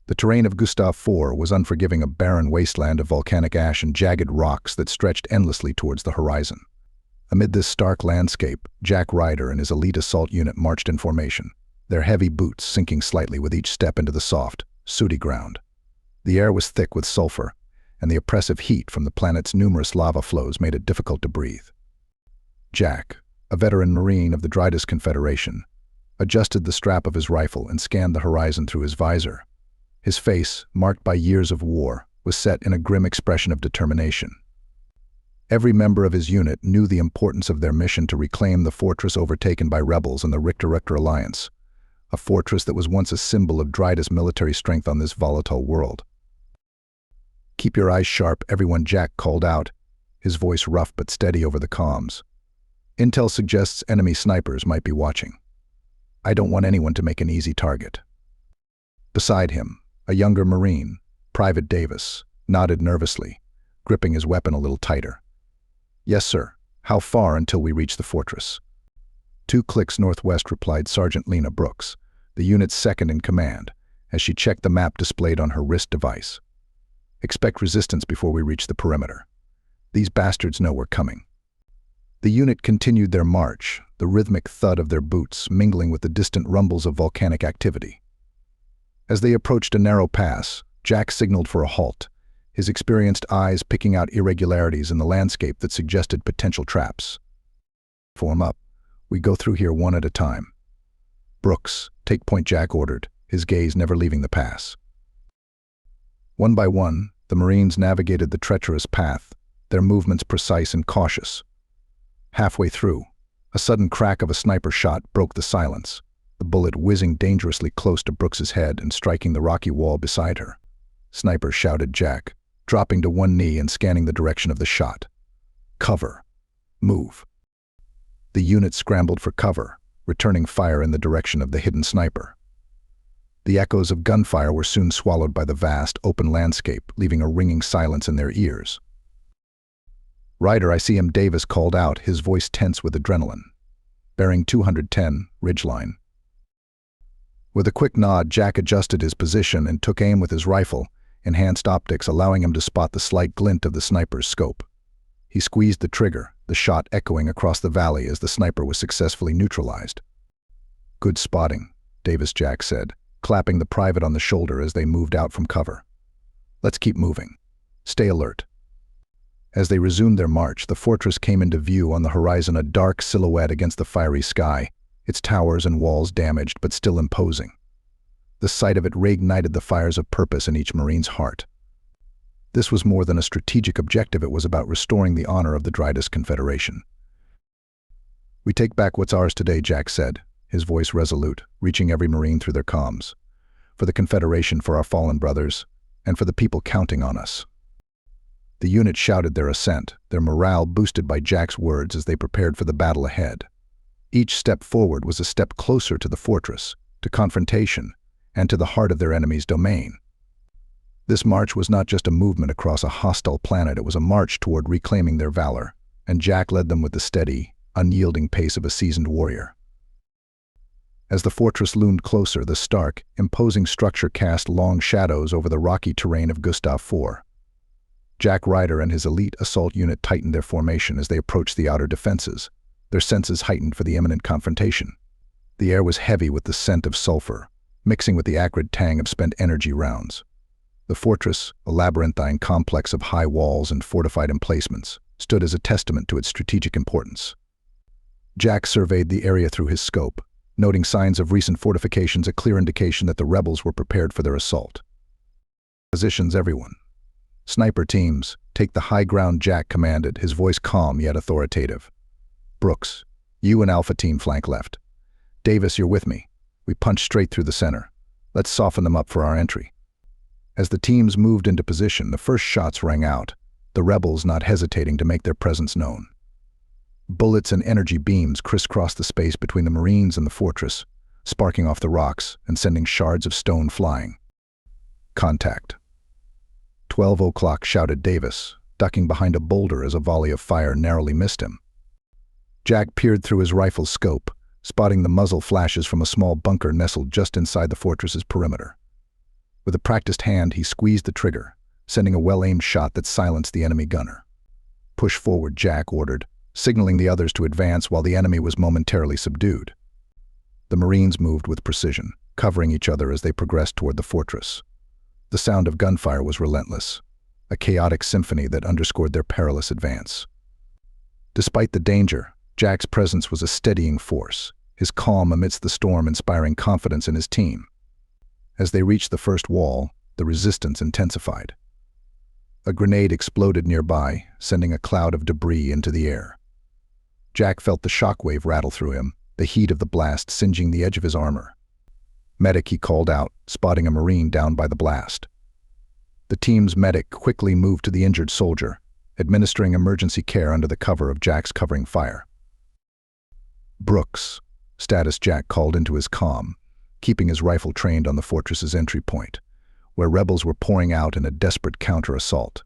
The terrain of Gustav-IV was unforgiving, a barren wasteland of volcanic ash and jagged rocks that stretched endlessly towards the horizon. Amid this stark landscape, Jack Ryder and his elite assault unit marched in formation, their heavy boots sinking slightly with each step into the soft, sooty ground. The air was thick with sulfur, and the oppressive heat from the planet's numerous lava flows made it difficult to breathe. Jack, a veteran Marine of the Drydus Confederation, adjusted the strap of his rifle and scanned the horizon through his visor. His face, marked by years of war, was set in a grim expression of determination. Every member of his unit knew the importance of their mission to reclaim the fortress overtaken by rebels in the Richter Alliance, a fortress that was once a symbol of Drydus military strength on this volatile world. "Keep your eyes sharp, everyone," Jack called out, his voice rough but steady over the comms. "Intel suggests enemy snipers might be watching. I don't want anyone to make an easy target." Beside him, a younger Marine, Private Davis, nodded nervously, gripping his weapon a little tighter. "Yes, sir. How far until we reach the fortress?" "2 clicks northwest," replied Sergeant Lena Brooks, the unit's second in command, as she checked the map displayed on her wrist device. "Expect resistance before we reach the perimeter. These bastards know we're coming." The unit continued their march, the rhythmic thud of their boots mingling with the distant rumbles of volcanic activity. As they approached a narrow pass, Jack signaled for a halt, his experienced eyes picking out irregularities in the landscape that suggested potential traps. "Form up. We go through here one at a time." "Brooks, take point," Jack ordered, his gaze never leaving the pass. One by one, the Marines navigated the treacherous path, their movements precise and cautious. Halfway through, a sudden crack of a sniper shot broke the silence, the bullet whizzing dangerously close to Brooks's head and striking the rocky wall beside her. "Sniper," shouted Jack, dropping to one knee and scanning the direction of the shot. "Cover. Move." The unit scrambled for cover, returning fire in the direction of the hidden sniper. The echoes of gunfire were soon swallowed by the vast, open landscape, leaving a ringing silence in their ears. "Ryder, I see him," Davis called out, his voice tense with adrenaline. "Bearing 210, ridgeline." With a quick nod, Jack adjusted his position and took aim with his rifle, enhanced optics allowing him to spot the slight glint of the sniper's scope. He squeezed the trigger, the shot echoing across the valley as the sniper was successfully neutralized. "Good spotting," Davis, Jack said, clapping the private on the shoulder as they moved out from cover. "Let's keep moving. Stay alert." As they resumed their march, the fortress came into view on the horizon, a dark silhouette against the fiery sky, its towers and walls damaged but still imposing. The sight of it reignited the fires of purpose in each Marine's heart. This was more than a strategic objective, it was about restoring the honor of the Drydus Confederation. "We take back what's ours today," Jack said, his voice resolute, reaching every Marine through their comms. "For the Confederation, for our fallen brothers, and for the people counting on us." The unit shouted their assent, their morale boosted by Jack's words as they prepared for the battle ahead. Each step forward was a step closer to the fortress, to confrontation, and to the heart of their enemy's domain. This march was not just a movement across a hostile planet, it was a march toward reclaiming their valor, and Jack led them with the steady, unyielding pace of a seasoned warrior. As the fortress loomed closer, the stark, imposing structure cast long shadows over the rocky terrain of Gustav-IV. Jack Ryder and his elite assault unit tightened their formation as they approached the outer defenses, their senses heightened for the imminent confrontation. The air was heavy with the scent of sulfur, mixing with the acrid tang of spent energy rounds. The fortress, a labyrinthine complex of high walls and fortified emplacements, stood as a testament to its strategic importance. Jack surveyed the area through his scope, noting signs of recent fortifications, a clear indication that the rebels were prepared for their assault. "Positions, everyone. Sniper teams, take the high ground," Jack commanded, his voice calm yet authoritative. "Brooks, you and Alpha Team flank left. Davis, you're with me. We punch straight through the center. Let's soften them up for our entry." As the teams moved into position, the first shots rang out, the rebels not hesitating to make their presence known. Bullets and energy beams crisscrossed the space between the Marines and the fortress, sparking off the rocks and sending shards of stone flying. "Contact." 12 o'clock, shouted Davis, ducking behind a boulder as a volley of fire narrowly missed him. Jack peered through his rifle's scope, spotting the muzzle flashes from a small bunker nestled just inside the fortress's perimeter. With a practiced hand, he squeezed the trigger, sending a well-aimed shot that silenced the enemy gunner. "Push forward," Jack ordered, signaling the others to advance while the enemy was momentarily subdued. The Marines moved with precision, covering each other as they progressed toward the fortress. The sound of gunfire was relentless, a chaotic symphony that underscored their perilous advance. Despite the danger, Jack's presence was a steadying force, his calm amidst the storm inspiring confidence in his team. As they reached the first wall, the resistance intensified. A grenade exploded nearby, sending a cloud of debris into the air. Jack felt the shockwave rattle through him, the heat of the blast singeing the edge of his armor. "Medic," he called out, spotting a Marine down by the blast. The team's medic quickly moved to the injured soldier, administering emergency care under the cover of Jack's covering fire. "Brooks," Status Jack called into his comm, keeping his rifle trained on the fortress's entry point, where rebels were pouring out in a desperate counter-assault.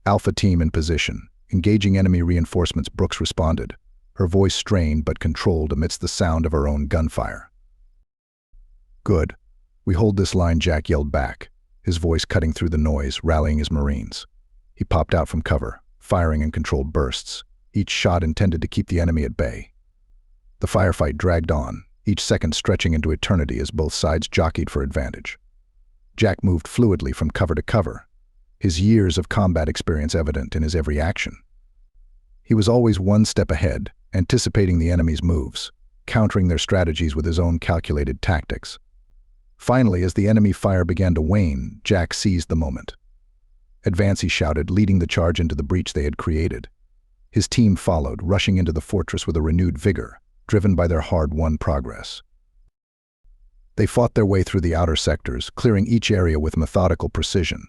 "Alpha team in position, engaging enemy reinforcements," Brooks responded, her voice strained but controlled amidst the sound of her own gunfire. "Good. We hold this line," Jack yelled back, his voice cutting through the noise, rallying his Marines. He popped out from cover, firing in controlled bursts, each shot intended to keep the enemy at bay. The firefight dragged on, each second stretching into eternity as both sides jockeyed for advantage. Jack moved fluidly from cover to cover, his years of combat experience evident in his every action. He was always one step ahead, anticipating the enemy's moves, countering their strategies with his own calculated tactics. Finally, as the enemy fire began to wane, Jack seized the moment. "Advance," he shouted, leading the charge into the breach they had created. His team followed, rushing into the fortress with a renewed vigor, driven by their hard-won progress. They fought their way through the outer sectors, clearing each area with methodical precision.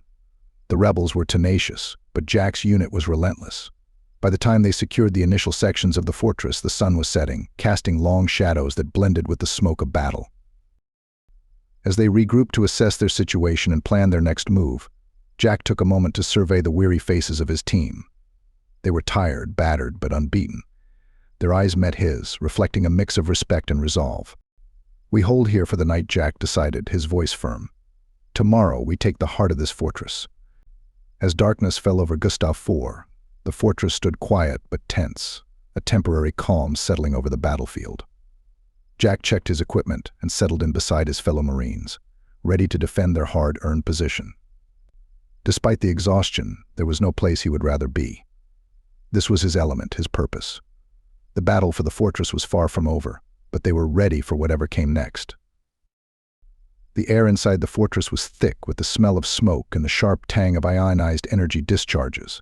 The rebels were tenacious, but Jack's unit was relentless. By the time they secured the initial sections of the fortress, the sun was setting, casting long shadows that blended with the smoke of battle. As they regrouped to assess their situation and plan their next move, Jack took a moment to survey the weary faces of his team. They were tired, battered, but unbeaten. Their eyes met his, reflecting a mix of respect and resolve. "We hold here for the night," Jack decided, his voice firm. "Tomorrow we take the heart of this fortress." As darkness fell over Gustav-IV, the fortress stood quiet but tense, a temporary calm settling over the battlefield. Jack checked his equipment and settled in beside his fellow Marines, ready to defend their hard-earned position. Despite the exhaustion, there was no place he would rather be. This was his element, his purpose. The battle for the fortress was far from over, but they were ready for whatever came next. The air inside the fortress was thick with the smell of smoke and the sharp tang of ionized energy discharges.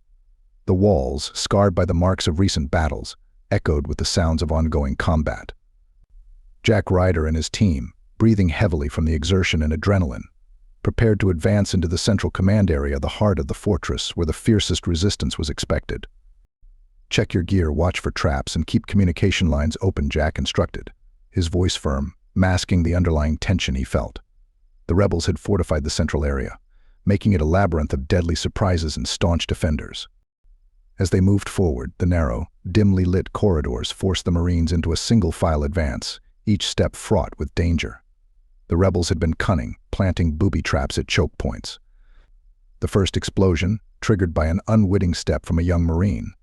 The walls, scarred by the marks of recent battles, echoed with the sounds of ongoing combat. Jack Ryder and his team, breathing heavily from the exertion and adrenaline, prepared to advance into the central command area, the heart of the fortress, where the fiercest resistance was expected. "Check your gear, watch for traps, and keep communication lines open," Jack instructed, his voice firm, masking the underlying tension he felt. The rebels had fortified the central area, making it a labyrinth of deadly surprises and staunch defenders. As they moved forward, the narrow, dimly lit corridors forced the Marines into a single-file advance, each step fraught with danger. The rebels had been cunning, planting booby traps at choke points. The first explosion, triggered by an unwitting step from a young Marine,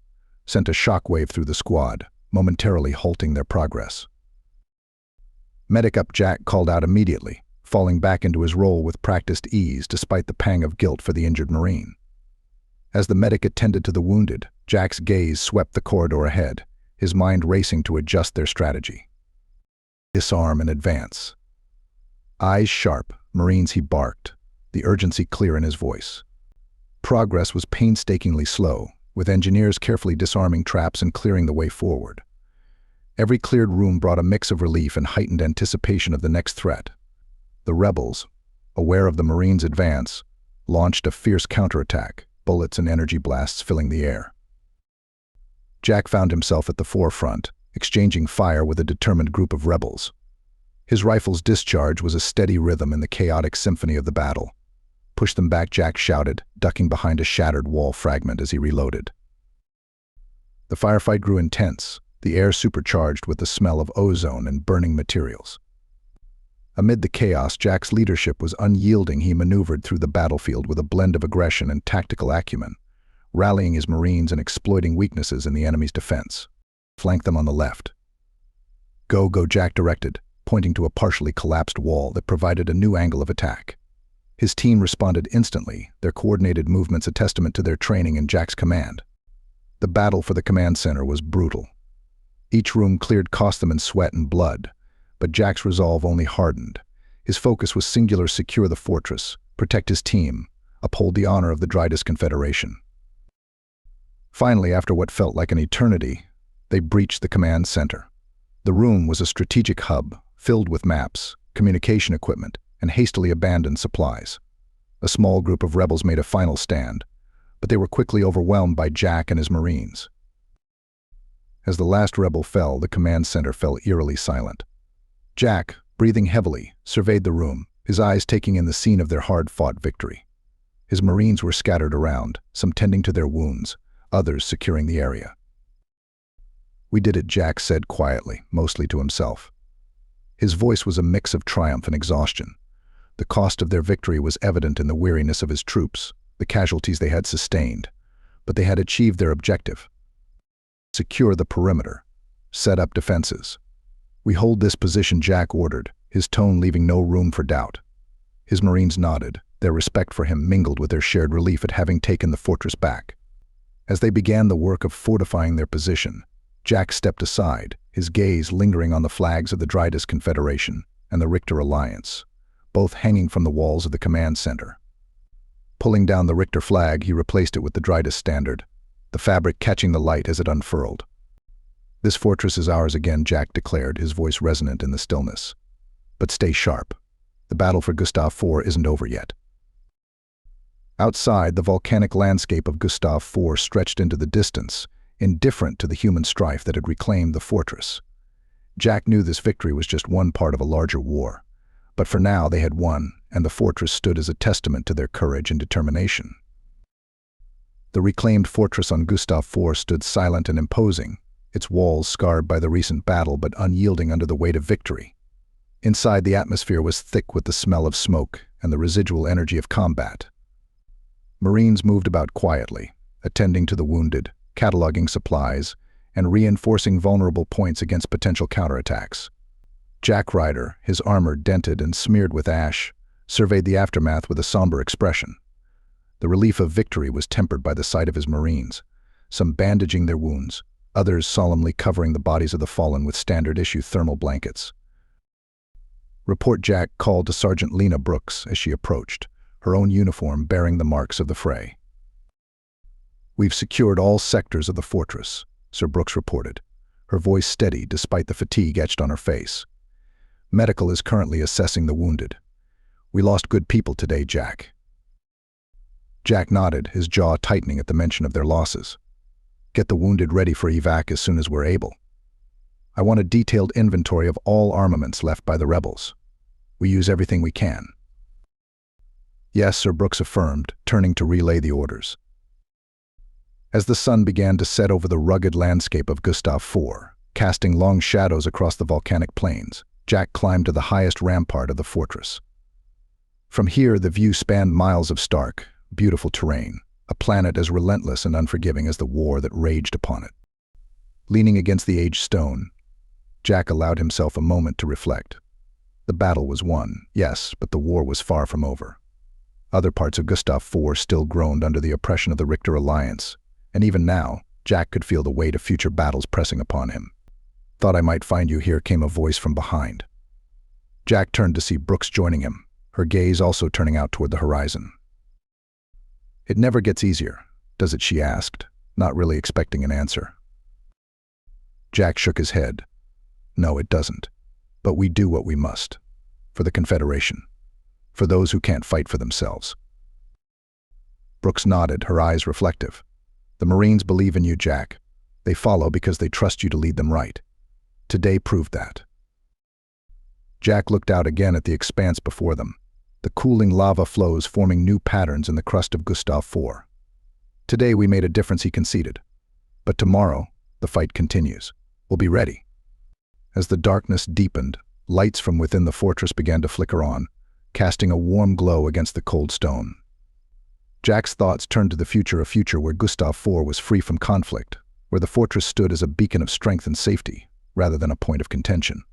sent a shockwave through the squad, momentarily halting their progress. "Medic up," Jack called out immediately, falling back into his role with practiced ease despite the pang of guilt for the injured Marine. As the medic attended to the wounded, Jack's gaze swept the corridor ahead, his mind racing to adjust their strategy. "Disarm and advance." Eyes sharp, Marines, he barked, the urgency clear in his voice. Progress was painstakingly slow, with engineers carefully disarming traps and clearing the way forward. Every cleared room brought a mix of relief and heightened anticipation of the next threat. The rebels, aware of the Marines' advance, launched a fierce counterattack, bullets and energy blasts filling the air. Jack found himself at the forefront, exchanging fire with a determined group of rebels. His rifle's discharge was a steady rhythm in the chaotic symphony of the battle. "Push them back," Jack shouted, ducking behind a shattered wall fragment as he reloaded. The firefight grew intense, the air supercharged with the smell of ozone and burning materials. Amid the chaos, Jack's leadership was unyielding. He maneuvered through the battlefield with a blend of aggression and tactical acumen, rallying his Marines and exploiting weaknesses in the enemy's defense. Flank them on the left. Go, Jack directed, pointing to a partially collapsed wall that provided a new angle of attack. His team responded instantly, their coordinated movements a testament to their training and Jack's command. The battle for the command center was brutal. Each room cleared cost them in sweat and blood, but Jack's resolve only hardened. His focus was singular: secure the fortress, protect his team, uphold the honor of the Drydus Confederation. Finally, after what felt like an eternity, they breached the command center. The room was a strategic hub, filled with maps, communication equipment, and hastily abandoned supplies. A small group of rebels made a final stand, but they were quickly overwhelmed by Jack and his Marines. As the last rebel fell, the command center fell eerily silent. Jack, breathing heavily, surveyed the room, his eyes taking in the scene of their hard-fought victory. His Marines were scattered around, some tending to their wounds, others securing the area. "We did it," Jack said quietly, mostly to himself. His voice was a mix of triumph and exhaustion. The cost of their victory was evident in the weariness of his troops, the casualties they had sustained, but they had achieved their objective. Secure the perimeter. Set up defenses. "We hold this position," Jack ordered, his tone leaving no room for doubt. His Marines nodded, their respect for him mingled with their shared relief at having taken the fortress back. As they began the work of fortifying their position, Jack stepped aside, his gaze lingering on the flags of the Drydus Confederation and the Richter Alliance, both hanging from the walls of the command center. Pulling down the Richter flag, he replaced it with the Drydus standard, the fabric catching the light as it unfurled. "This fortress is ours again," Jack declared, his voice resonant in the stillness. "But stay sharp. The battle for Gustav-IV isn't over yet." Outside, the volcanic landscape of Gustav-IV stretched into the distance, indifferent to the human strife that had reclaimed the fortress. Jack knew this victory was just one part of a larger war, but for now they had won, and the fortress stood as a testament to their courage and determination. The reclaimed fortress on Gustav-IV stood silent and imposing, its walls scarred by the recent battle but unyielding under the weight of victory. Inside, the atmosphere was thick with the smell of smoke and the residual energy of combat. Marines moved about quietly, attending to the wounded, cataloging supplies, and reinforcing vulnerable points against potential counterattacks. Jack Ryder, his armor dented and smeared with ash, surveyed the aftermath with a somber expression. The relief of victory was tempered by the sight of his Marines, some bandaging their wounds, others solemnly covering the bodies of the fallen with standard-issue thermal blankets. "Report," Jack called to Sergeant Lena Brooks as she approached, her own uniform bearing the marks of the fray. "We've secured all sectors of the fortress," Sir Brooks reported, her voice steady despite the fatigue etched on her face. "Medical is currently assessing the wounded. We lost good people today, Jack." Jack nodded, his jaw tightening at the mention of their losses. "Get the wounded ready for evac as soon as we're able. I want a detailed inventory of all armaments left by the rebels. We use everything we can." "Yes," Sir Brooks affirmed, turning to relay the orders. As the sun began to set over the rugged landscape of Gustav-IV, casting long shadows across the volcanic plains, Jack climbed to the highest rampart of the fortress. From here, the view spanned miles of stark, beautiful terrain, a planet as relentless and unforgiving as the war that raged upon it. Leaning against the aged stone, Jack allowed himself a moment to reflect. The battle was won, yes, but the war was far from over. Other parts of Gustav-IV still groaned under the oppression of the Richter Alliance, and even now, Jack could feel the weight of future battles pressing upon him. "Thought I might find you here," came a voice from behind. Jack turned to see Brooks joining him, her gaze also turning out toward the horizon. "It never gets easier, does it?" she asked, not really expecting an answer. Jack shook his head. "No, it doesn't. But we do what we must. For the Confederation. For those who can't fight for themselves." Brooks nodded, her eyes reflective. "The Marines believe in you, Jack. They follow because they trust you to lead them right. Today proved that." Jack looked out again at the expanse before them, the cooling lava flows forming new patterns in the crust of Gustav-IV. "Today we made a difference," he conceded. "But tomorrow, the fight continues. We'll be ready." As the darkness deepened, lights from within the fortress began to flicker on, casting a warm glow against the cold stone. Jack's thoughts turned to the future, a future where Gustav-IV was free from conflict, where the fortress stood as a beacon of strength and safety, rather than a point of contention.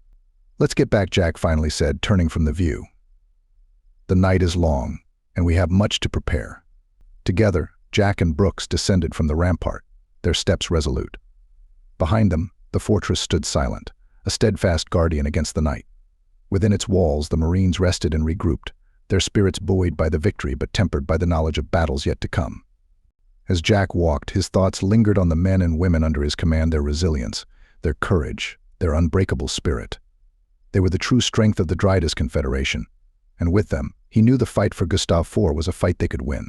"Let's get back," Jack finally said, turning from the view. "The night is long, and we have much to prepare." Together, Jack and Brooks descended from the rampart, their steps resolute. Behind them, the fortress stood silent, a steadfast guardian against the night. Within its walls, the Marines rested and regrouped, their spirits buoyed by the victory but tempered by the knowledge of battles yet to come. As Jack walked, his thoughts lingered on the men and women under his command, their resilience, their courage, their unbreakable spirit. They were the true strength of the Drydus Confederation, and with them, he knew the fight for Gustav-IV was a fight they could win.